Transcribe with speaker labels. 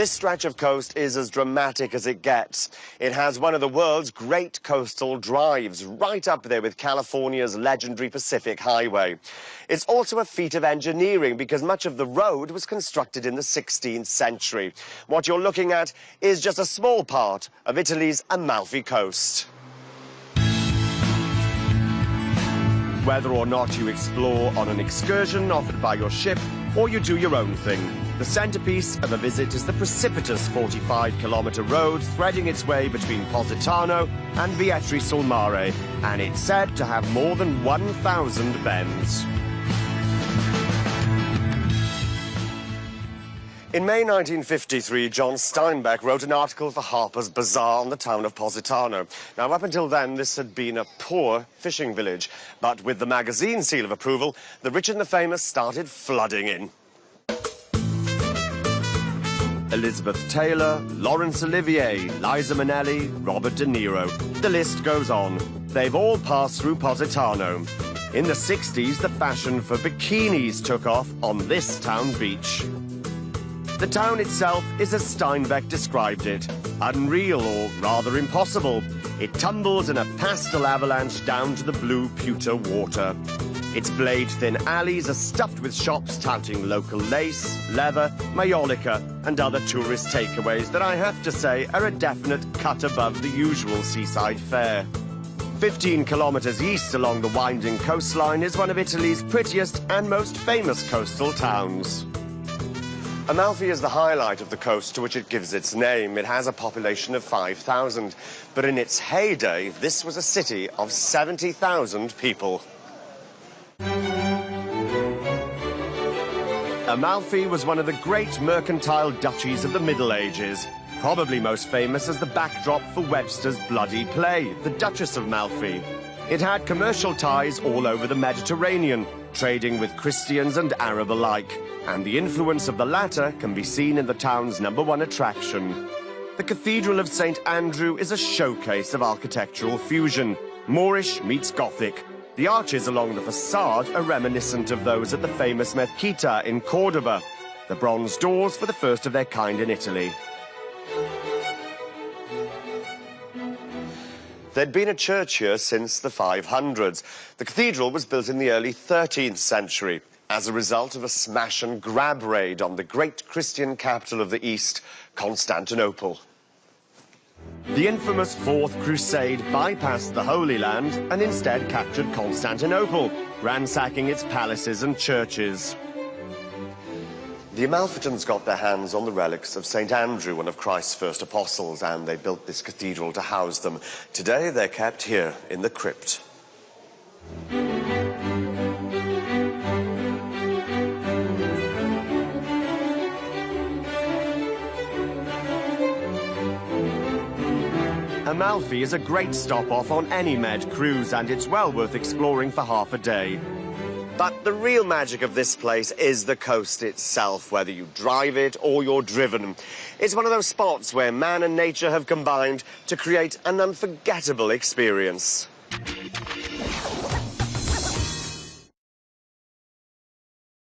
Speaker 1: This stretch of coast is as dramatic as it gets. It has one of the world's great coastal drives, right up there with California's legendary Pacific Highway. It's also a feat of engineering because much of the road was constructed in the 16th century. What you're looking at is just a small part of Italy's Amalfi Coast. Whether or not you explore on an excursion offered by your ship, or you do your own thing, the centrepiece of a visit is the precipitous 45-kilometre road threading its way between Positano and Vietri sul Mare, and it's said to have more than 1,000 bends. In May 1953, John Steinbeck wrote an article for Harper's Bazaar on the town of Positano. Now, up until then, this had been a poor fishing village. But with the magazine seal of approval, the rich and the famous started flooding in. Elizabeth Taylor, Laurence Olivier, Liza Minnelli, Robert De Niro. The list goes on. They've all passed through Positano. In the 60s, the fashion for bikinis took off on this town beach. The town itself is as Steinbeck described it, unreal or rather impossible. It tumbles in a pastel avalanche down to the blue pewter water. Its blade-thin alleys are stuffed with shops touting local lace, leather, maiolica and other tourist takeaways that I have to say are a definite cut above the usual seaside fare. 15 kilometres east along the winding coastline is one of Italy's prettiest and most famous coastal towns. Amalfi is the highlight of the coast to which it gives its name. It has a population of 5,000, but in its heyday, this was a city of 70,000 people. Amalfi was one of the great mercantile duchies of the Middle Ages, probably most famous as the backdrop for Webster's bloody play, The Duchess of Malfi. It had commercial ties all over the Mediterranean, trading with Christians and Arab alike, and the influence of the latter can be seen in the town's #1 attraction. The Cathedral of St. Andrew is a showcase of architectural fusion. Moorish meets Gothic. The arches along the facade are reminiscent of those at the famous Mezquita in Cordoba. The bronze doors were the first of their kind in Italy. There'd been a church here since the 500s. The cathedral was built in the early 13th century as a result of a smash-and-grab raid on the great Christian capital of the East, Constantinople. The infamous Fourth Crusade bypassed the Holy Land and instead captured Constantinople, ransacking its palaces and churches. The Amalfitans got their hands on the relics of St. Andrew, one of Christ's first apostles, and they built this cathedral to house them. Today, they're kept here in the crypt. Amalfi is a great stop-off on any Med cruise, and it's well worth exploring for half a day. But the real magic of this place is the coast itself, whether you drive it or you're driven. It's one of those spots where man and nature have combined to create an unforgettable experience.